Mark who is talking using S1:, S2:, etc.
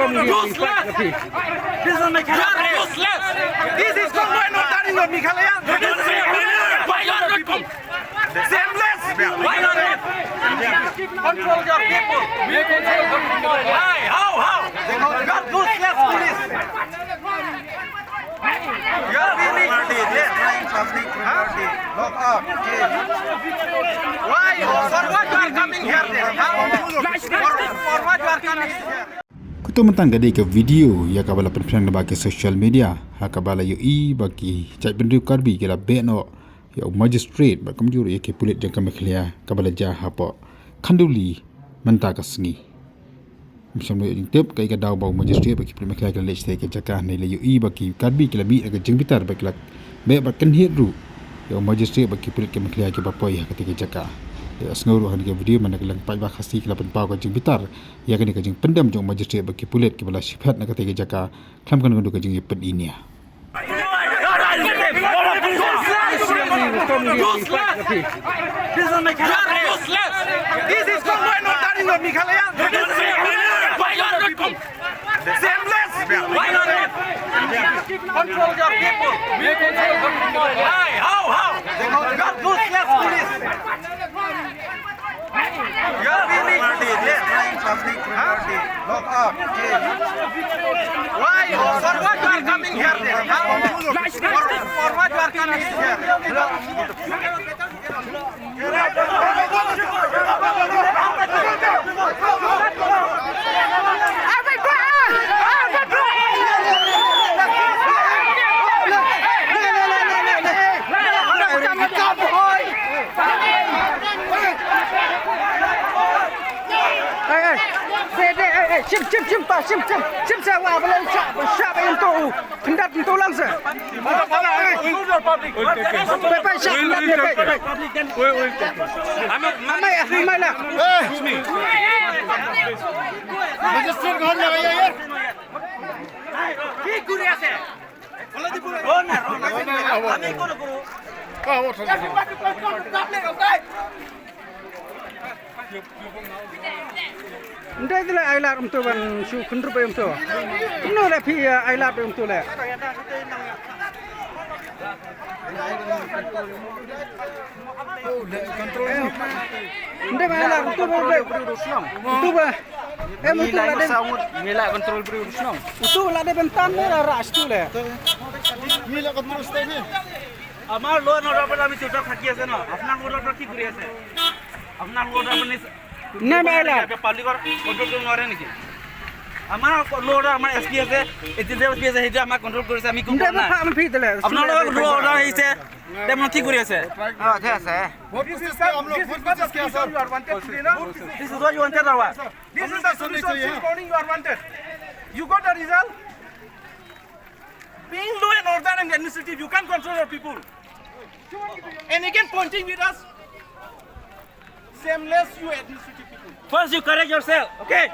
S1: This is Meghalaya. Useless. This is not order in Meghalaya. Why not people? Shameless. Why not? Control your people. Why? How? You are useless police. You are really
S2: public property. Lock up.
S1: why? For what you are coming here? For what you are coming here?
S3: Kutumatang gadi ke video ya kabala penfrang na bagi social media ha kabala yo I bagi cai bendu karbi kala beno ya magistrate ba kamjur ya ke pulit jang kamkhlia kabala ja ha po khanduli manta ka sngi misam yo tep kai ka daw ba magistrate ba ki kamkhlia ka lech ke jaka ne le yo I bagi karbi kala bi ka jeng bitar ba kala be ba kan hiru ya magistrate ba ki pulit kamkhlia ke ba poi ha ke jaka asnguru han ke video mana kelang pai ba khasi kala pen pau ka jing bitar ya kani ka jing pendam jong magistrate ba ki pulet ke bala sifat na ka te jaka kham kan ndu ka jing pen inia
S1: This is Meghalaya. Useless. This is not order in Meghalaya. Why not people? Shameless. Why not? Control your people. Why? How? You are useless police. You are really
S2: Public property. Lock up.
S1: why? For what you are coming here? For what you are coming here?
S4: Sim sewa belum siapa yang tahu pendat itu langsung. Bapak siapa? Amai lah.
S2: Magistrate घर में आइए यार.
S1: কি করে আছে আমি কোন করব
S4: Ndai tu lah ailat untuk ban su kundur pe untuk. No lah pi ailat pe untuk lah. Ndai ailat untuk be. Untuk ba. Untuk lah de.
S5: Mila kontrol beri urusnya.
S4: Untuk lah de bentan ni lah ras tu lah.
S2: मिला कब मुस्ते में
S1: আমার loan order পর আমি চুপচাপ থাকি আছে না আপনার অর্ডার কি করে আছে আপনার অর্ডার মানে
S4: না ailat.
S1: পাবলিকৰ কন্ট্রোল কৰিব নোৱাৰে নেকি আমাৰ লোড আমাৰ এসপি আছে এটি যে এসপি আছে সেইটো আমাক কন্ট্রোল কৰিছে আমি কোন
S4: Ndai
S1: না
S4: ba pam pi tu lah.
S1: আপোনাৰ লোড অৰ্ডাৰ আহিছে তেমন কি কৰি আছে
S2: ठीक है बहुत कुछ इसके हम लोग बहुत कुछ इसके sir
S1: This is what you wanted or what?
S6: This is the solution recording you are wanted. You got the result? Being law and order and administrative, you can't control your people. And again pointing with us. Shameless you administrative people.
S1: First you correct yourself, okay?